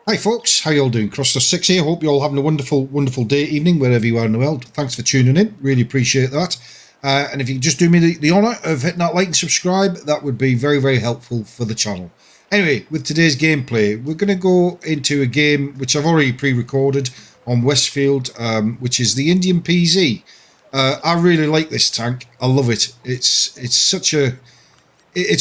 Hi folks, how you all doing? Crosster6 here. Hope you're all having a wonderful day, evening, wherever you are in the world. Thanks for tuning in. Really appreciate that. And if you could just do me the honour of hitting that like and subscribe, that would be very helpful for the channel. Anyway, with today's gameplay, we're going to go into a game which I've already pre-recorded on Westfield, which is the Indian PZ. I really like this tank. I love it. It's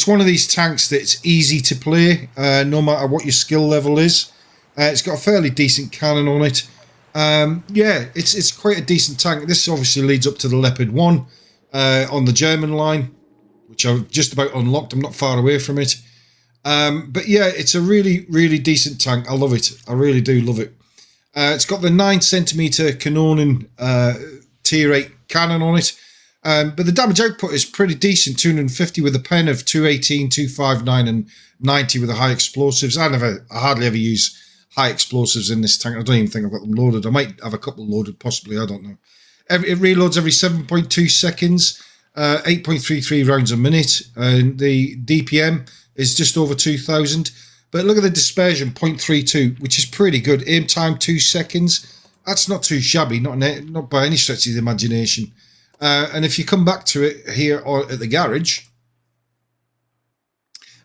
one of these tanks that's easy to play, no matter what your skill level is. It's got a fairly decent cannon on it. Yeah, it's quite a decent tank. This obviously leads up to the Leopard 1 on the German line, which I've just about unlocked. I'm not far away from it. But yeah, it's a really decent tank. I love it. I really do love it. It's got the 9cm Canonin tier 8 cannon on it. But the damage output is pretty decent. 250 with a pen of 218, 259 and 90 with the high explosives. I hardly ever use high explosives in this tank. I don't even think I've got them loaded. I might have a couple loaded, possibly. I don't know. It reloads every 7.2 seconds, 8.33 rounds a minute, and the DPM is just over 2,000. But look at the dispersion, 0.32, which is pretty good. Aim time 2 seconds. That's not too shabby, not by any stretch of the imagination. And if you come back to it here or at the garage,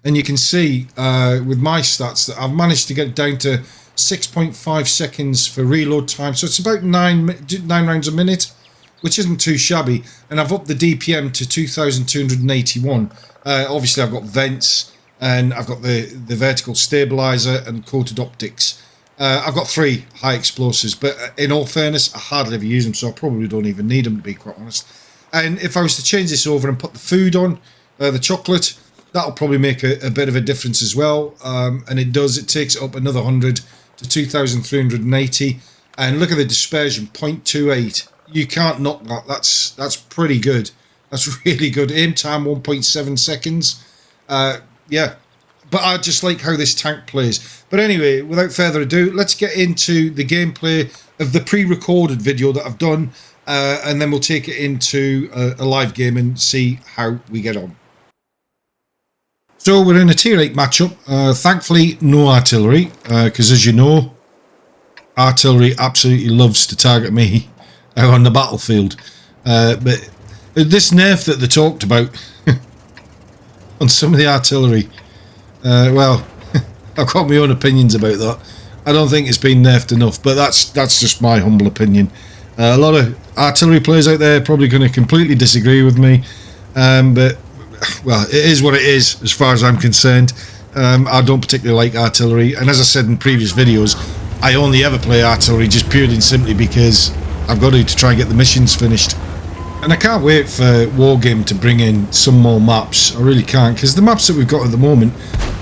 and you can see with my stats that I've managed to get it down to 6.5 seconds for reload time. So it's about nine rounds a minute, which isn't too shabby. And I've upped the DPM to 2,281. Obviously, I've got vents and I've got the vertical stabilizer and coated optics. I've got 3 high explosives, but in all fairness, I hardly ever use them, so I probably don't even need them, to be quite honest. And if I was to change this over and put the food on, the chocolate, that'll probably make a bit of a difference as well. And it takes it up another 100 to 2,380. And look at the dispersion, 0.28. You can't knock that. That's pretty good. That's really good. Aim time, 1.7 seconds. Yeah. But I just like how this tank plays. But anyway, without further ado, let's get into the gameplay of the pre-recorded video that I've done. And then we'll take it into a live game and see how we get on. So we're in a tier 8 matchup. Thankfully, no artillery, because as you know, artillery absolutely loves to target me out on the battlefield. But this nerf that they talked about on some of the artillery, well, I've got my own opinions about that. I don't think it's been nerfed enough, but that's just my humble opinion. A lot of artillery players out there are probably going to completely disagree with me, but well, it is what it is as far as I'm concerned. I don't particularly like artillery, and as I said in previous videos, I only ever play artillery just purely and simply because I've got to try and get the missions finished. And I can't wait for Wargame to bring in some more maps. I really can't, because the maps that we've got at the moment,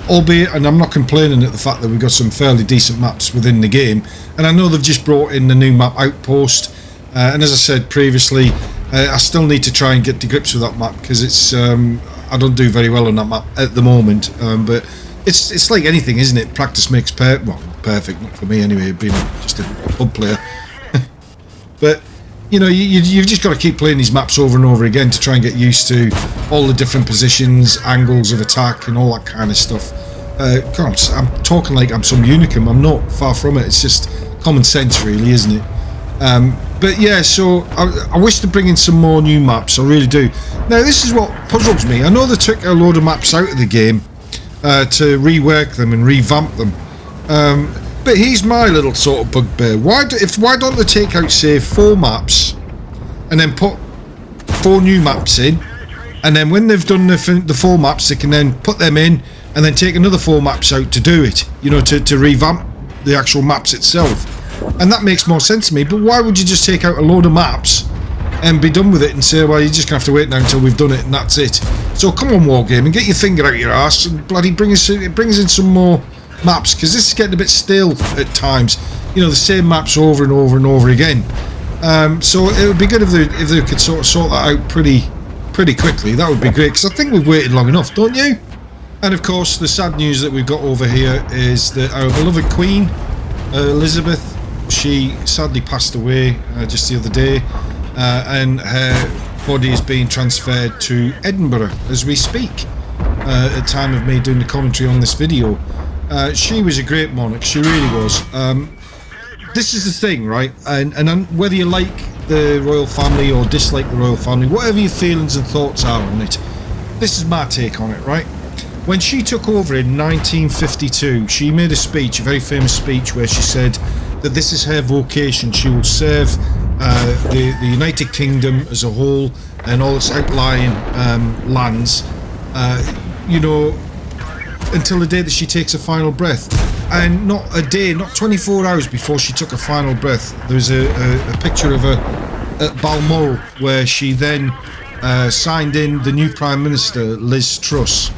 albeit, and I'm not complaining at the fact that we've got some fairly decent maps within the game, and I know they've just brought in the new map Outpost, and as I said previously, I still need to try and get to grips with that map, because it's I don't do very well on that map at the moment, but it's like anything, isn't it? Practice makes perfect. Well, not perfect, not for me anyway, being just a pub player. But you know, you've just got to keep playing these maps over and over again to try and get used to all the different positions, angles of attack, and all that kind of stuff. God, I'm talking like I'm some unicum. I'm not, far from it. It's just common sense, really, isn't it? But yeah, so I wish to bring in some more new maps. I really do. Now, this is what puzzles me. I know they took a load of maps out of the game to rework them and revamp them. But here's my little sort of bugbear. Why don't they take out, say, 4 maps and then put 4 new maps in, and then when they've done the 4 maps, they can then put them in and then take another 4 maps out to do it, you know, to revamp the actual maps itself. And that makes more sense to me. But why would you just take out a load of maps and be done with it and say, well, you're just going to have to wait now until we've done it and that's it? So come on, Wargame, and get your finger out your arse and bloody bring us in some more maps, because this is getting a bit stale at times, you know, the same maps over and over and over again. So it would be good if they could sort that out pretty quickly. That would be great, because I think we've waited long enough, don't you? And of course, the sad news that we've got over here is that our beloved Queen Elizabeth, she sadly passed away just the other day, and her body is being transferred to Edinburgh as we speak, at the time of me doing the commentary on this video. She was a great monarch. She really was. This is the thing, right? And whether you like the royal family or dislike the royal family, whatever your feelings and thoughts are on it, this is my take on it, right? When she took over in 1952, she made a speech, a very famous speech, where she said that this is her vocation. She will serve the United Kingdom as a whole and all its outlying lands, you know, until the day that she takes her final breath. And not a day, not 24 hours before she took her final breath, there was a picture of her at Balmoral, where she then signed in the new Prime Minister, Liz Truss.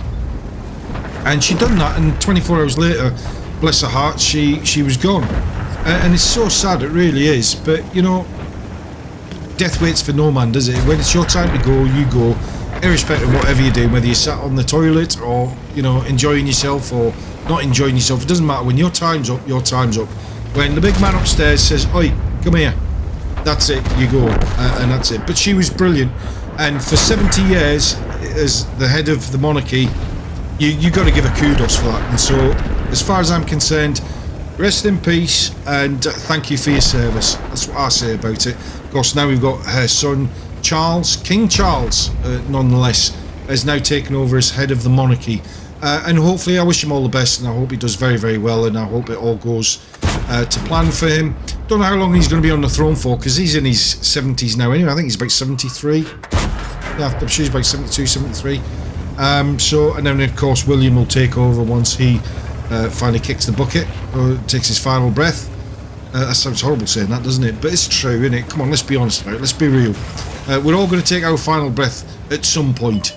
And she'd done that, and 24 hours later, bless her heart, she was gone. And it's so sad, it really is. But, you know, death waits for no man, does it? When it's your time to go, you go, irrespective of whatever you're doing, whether you're sat on the toilet or, you know, enjoying yourself or not enjoying yourself. It doesn't matter. When your time's up, your time's up. When the big man upstairs says, "Oi, come here," that's it, you go, and that's it. But she was brilliant, and for 70 years as the head of the monarchy, you got to give her kudos for that. And so, as far as I'm concerned, rest in peace, and thank you for your service. That's what I say about it. Of course, now we've got her son Charles, King Charles, nonetheless, has now taken over as head of the monarchy. And hopefully, I wish him all the best, and I hope he does very, very well, and I hope it all goes to plan for him. Don't know how long he's going to be on the throne for, because he's in his 70s now anyway. I think he's about 73. Yeah, I'm sure he's about 72, 73. So, and then of course William will take over once he finally kicks the bucket, or takes his final breath. That sounds horrible saying that, doesn't it? But it's true, isn't it? Come on, let's be honest about it. Let's be real. We're all going to take our final breath at some point.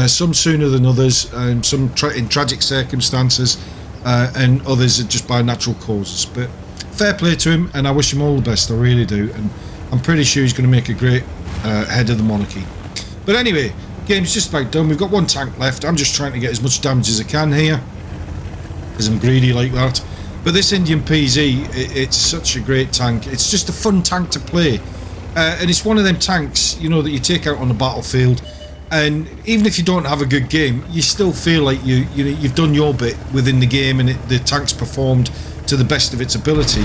Some sooner than others, some in tragic circumstances, and others just by natural causes. But fair play to him, and I wish him all the best, I really do. And I'm pretty sure he's going to make a great head of the monarchy. But anyway, game's just about done. We've got one tank left. I'm just trying to get as much damage as I can here, because I'm greedy like that. But this Indian PZ, it's such a great tank. It's just a fun tank to play. And it's one of them tanks, you know, that you take out on the battlefield, and even if you don't have a good game, you still feel like you've done your bit within the game, and the tank's performed to the best of its ability.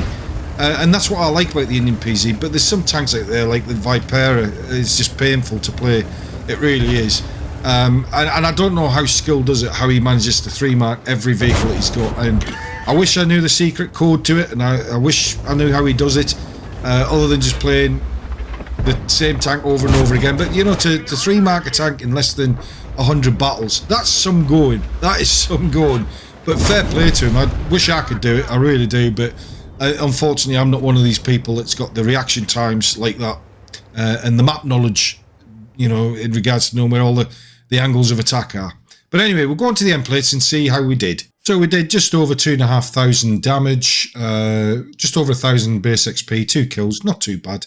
And that's what I like about the Indian PZ. But there's some tanks out there, like the Vipera, it's just painful to play. It really is. And I don't know how Skill does it, how he manages to 3-mark every vehicle that he's got. And I wish I knew the secret code to it, and I wish I knew how he does it, other than just playing the same tank over and over again. But you know, to 3-mark a tank in less than 100 battles, that's some going. That is some going. But fair play to him. I wish I could do it, I really do. But unfortunately, I'm not one of these people that's got the reaction times like that, and the map knowledge, you know, in regards to knowing where all the angles of attack are. But anyway, we'll go on to the end plates and see how we did. So we did just over 2,500 damage, just over 1,000 base XP, 2 kills, not too bad.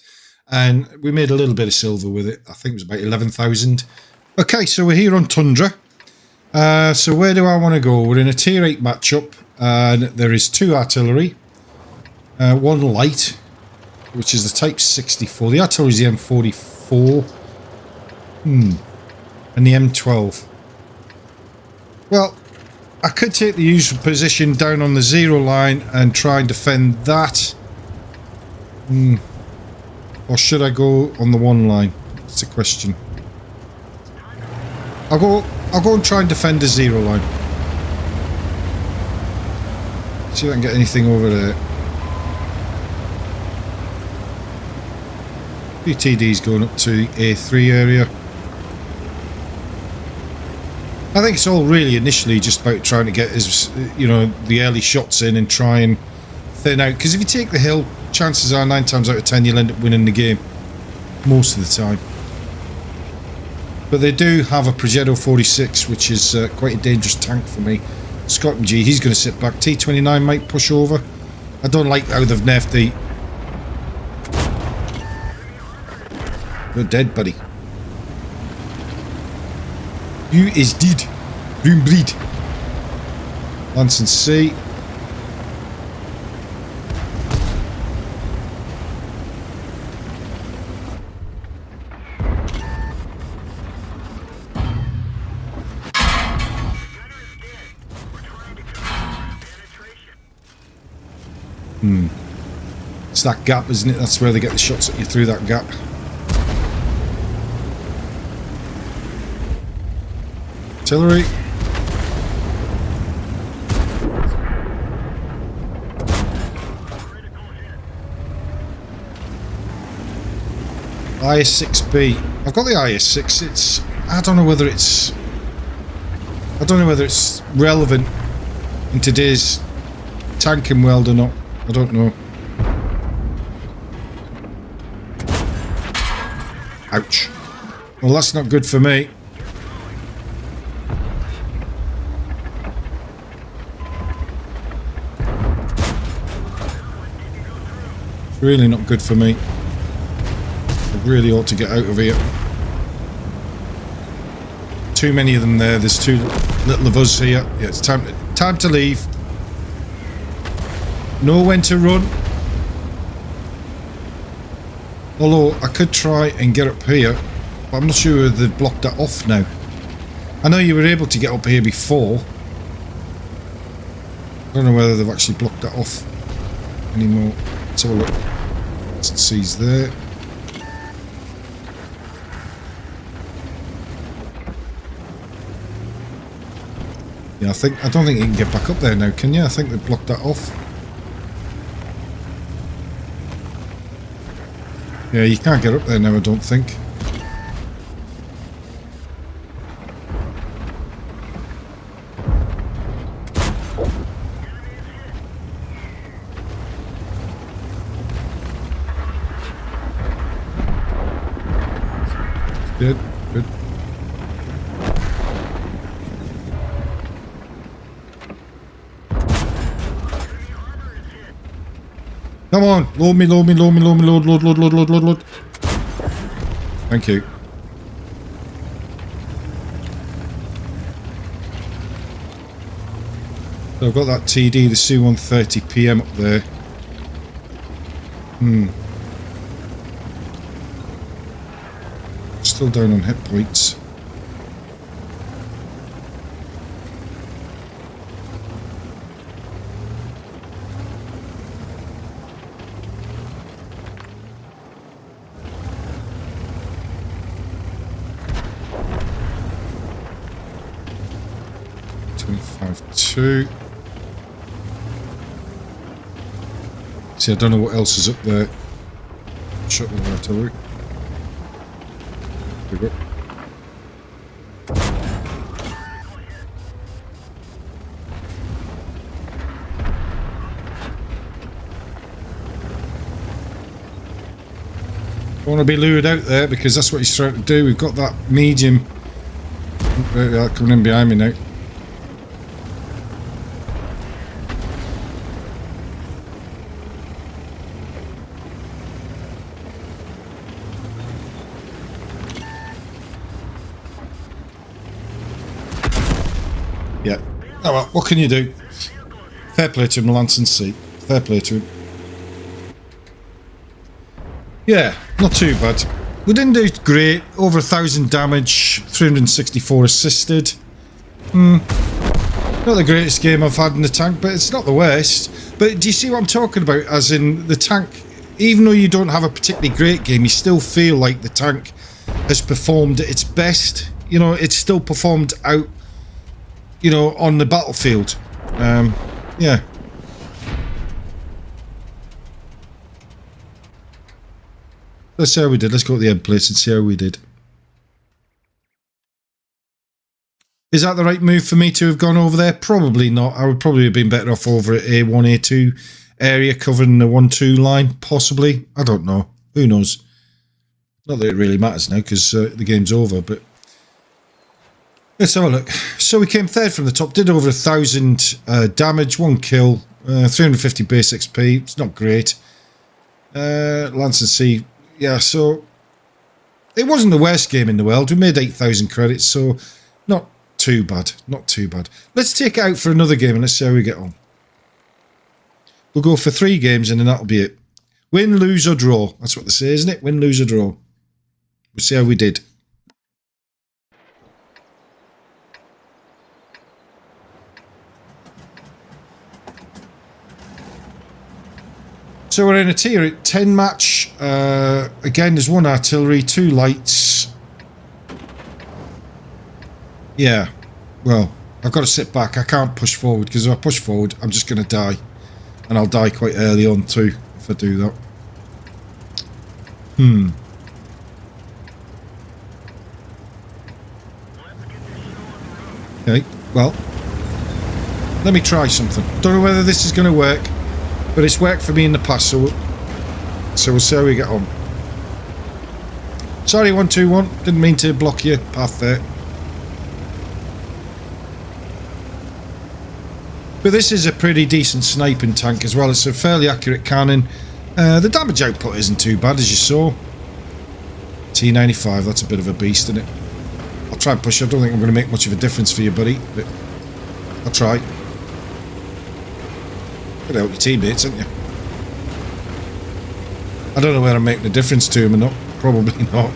And we made a little bit of silver with it. I think it was about 11,000. Okay, so we're here on Tundra. So where do I want to go? We're in a tier 8 matchup, and there is 2 artillery, 1 light, which is the Type 64. The artillery is the M44. And the M12. Well, I could take the usual position down on the 0 line and try and defend that. Or should I go on the 1 line? That's the question. I'll go and try and defend the 0 line. See if I can get anything over there. PTD's going up to A3 area. I think it's all really initially just about trying to get his, you know, the early shots in and try and thin out. Because if you take the hill, chances are 9 times out of 10 you'll end up winning the game. Most of the time. But they do have a Progetto 46, which is quite a dangerous tank for me. Scott and G, he's going to sit back. T29 might push over. I don't like how they've nerfed the... You're dead, buddy. You is dead. Room bleed. Lance and C. It's that gap, isn't it? That's where they get the shots at you, through that gap. Artillery. IS-6B. I've got the IS-6. It's... I don't know whether it's relevant in today's tanking world or not. I don't know. Ouch. Well, that's not good for me. It's really not good for me. I really ought to get out of here. Too many of them there. There's too little of us here. Yeah, it's time to leave. Know when to run. Although I could try and get up here, but I'm not sure they've blocked that off now. I know you were able to get up here before. I don't know whether they've actually blocked that off anymore. Let's have a look. Sees there. Yeah, I don't think you can get back up there now, can you? I think they've blocked that off. Yeah, you can't get up there now, I don't think. Good, good. Come on, load me, load me, load me, load me, load, load, load, load, load, load, load. Thank you. So I've got that TD, the C-130 PM up there. Still down on hit points. Two. See, I don't know what else is up there. Shot with artillery. There we go. I want to be lured out there because that's what he's trying to do. We've got that medium coming in behind me now. Yeah. Oh well, what can you do? Fair play to him, Lance and C. Fair play to him. Yeah, not too bad. We didn't do great. Over 1,000 damage, 364 assisted. Not the greatest game I've had in the tank, but it's not the worst. But do you see what I'm talking about? As in, the tank, even though you don't have a particularly great game, you still feel like the tank has performed at its best. You know, it's still performed out, you know, on the battlefield. Yeah. Let's see how we did. Let's go to the end place and see how we did. Is that the right move for me to have gone over there? Probably not. I would probably have been better off over at A1, A2 area covering the 1-2 line. Possibly. I don't know. Who knows? Not that it really matters now because the game's over, but let's have a look. So we came third from the top, did over 1,000 damage, 1 kill, 350 base XP. It's not great. Lance and C. Yeah, so it wasn't the worst game in the world. We made 8,000 credits, so not too bad. Not too bad. Let's take it out for another game and let's see how we get on. We'll go for 3 games and then that'll be it. Win, lose or draw. That's what they say, isn't it? Win, lose or draw. We'll see how we did. So we're in a tier 10 match. Again, there's 1 artillery, 2 lights. Yeah, well, I've got to sit back. I can't push forward, because if I push forward, I'm just going to die. And I'll die quite early on too, if I do that. Okay, well, let me try something. Don't know whether this is going to work, but it's worked for me in the past, so we'll see how we get on. Sorry, 121. Didn't mean to block your path there. But this is a pretty decent sniping tank as well. It's a fairly accurate cannon. The damage output isn't too bad, as you saw. T95, that's a bit of a beast, isn't it? I'll try and push. I don't think I'm going to make much of a difference for you, buddy, but I'll try. Gotta help your teammates, haven't you? I don't know whether I'm making a difference to him or not. Probably not.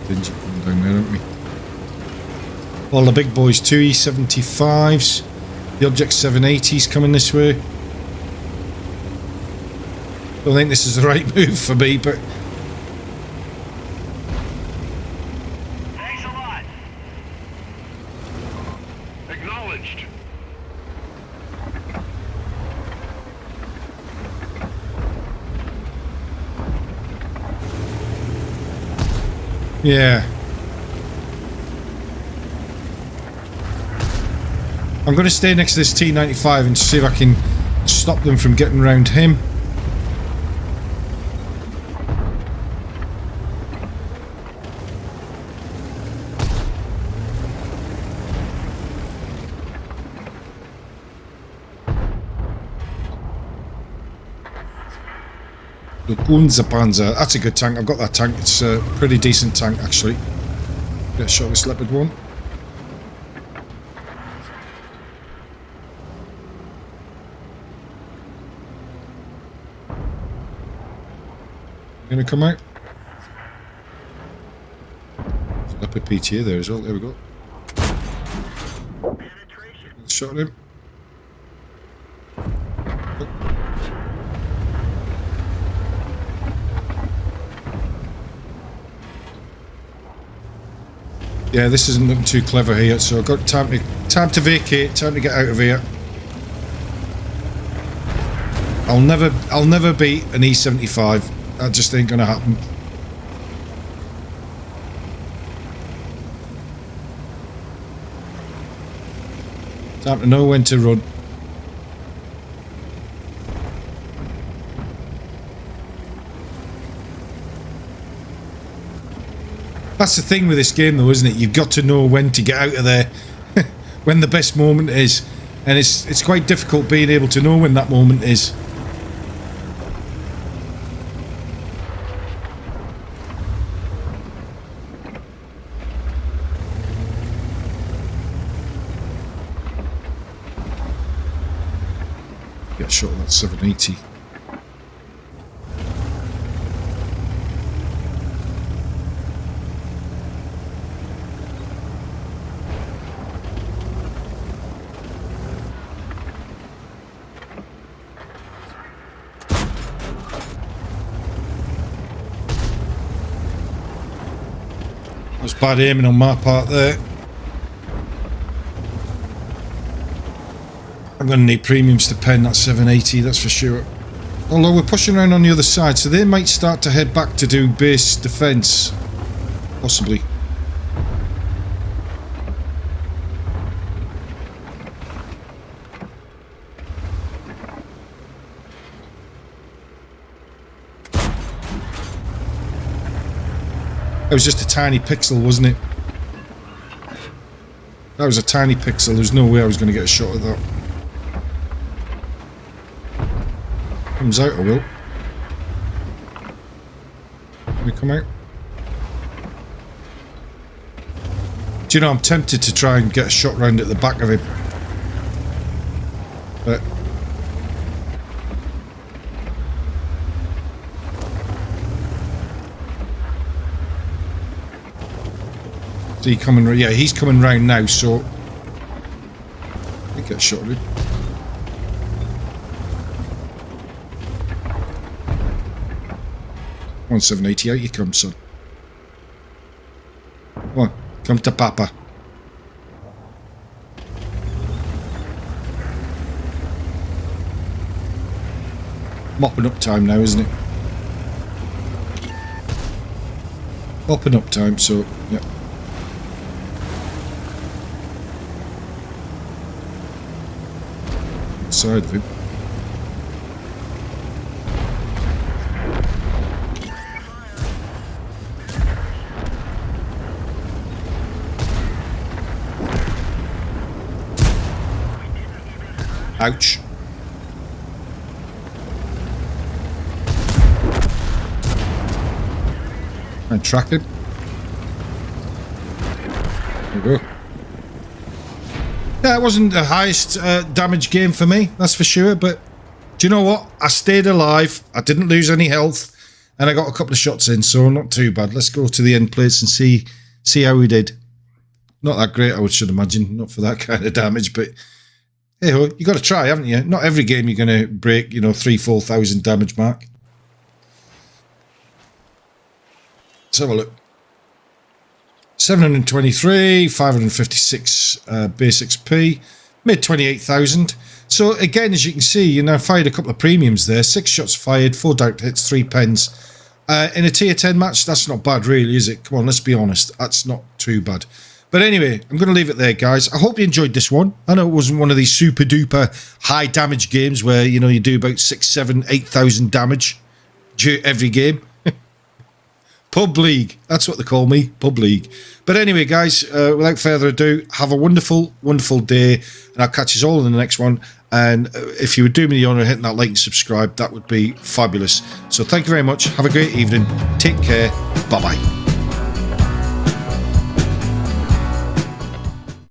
Dingy coming down there, aren't we? All the big boys, 2 E75s. The Object 780's coming this way. Don't think this is the right move for me, but... Thanks a lot. Acknowledged. Yeah. I'm going to stay next to this T95 and see if I can stop them from getting around him. The Panzer. That's a good tank. I've got that tank. It's a pretty decent tank, actually. Get a shot of this Leopard 1. Gonna come out. There's Leopard PTA there as well. There we go. Shot at him. Yeah, this isn't looking too clever here, so I've got time to vacate, time to get out of here. I'll never beat an E75. That just ain't gonna happen. Time to know when to run. That's the thing with this game though, isn't it? You've got to know when to get out of there. When the best moment is. And it's quite difficult being able to know when that moment is. Get a shot of that 780. That's bad aiming on my part there. I'm going to need premiums to pen that 780, that's for sure. Although we're pushing around on the other side, so they might start to head back to do base defence. Possibly. That was just a tiny pixel, wasn't it? That was a tiny pixel. There's no way I was going to get a shot at that. Comes out, I will. Can we come out? Do you know, I'm tempted to try and get a shot round at the back of him. But... Is he coming? Yeah, he's coming round now, so I get shot at it. On 788, you come, son. Come on, come to Papa. Mopping up time now, isn't it? Mopping up time, so yeah. Side of him. Ouch. And track him. There we go. Yeah, it wasn't the highest damage game for me, that's for sure, but do you know what? I stayed alive, I didn't lose any health, and I got a couple of shots in, so not too bad. Let's go to the end place and see how we did. Not that great, I should imagine, not for that kind of damage, but hey ho, you got to try, haven't you? Not every game you're going to break, 3,000-4,000 damage mark. Let's have a look. 723, 556 base XP, made 28,000. So again, as you can see, I fired a couple of premiums there. 6 shots fired, 4 direct hits, 3 pens. In a tier 10 match, that's not bad really, is it? Come on, let's be honest. That's not too bad. But anyway, I'm going to leave it there, guys. I hope you enjoyed this one. I know it wasn't one of these super duper high damage games where, you do about 6, 7, 8,000 damage every game. Pub League. That's what they call me. Pub League. But anyway, guys, without further ado, have a wonderful, wonderful day. And I'll catch you all in the next one. And if you would do me the honour of hitting that like and subscribe, that would be fabulous. So thank you very much. Have a great evening. Take care. Bye-bye.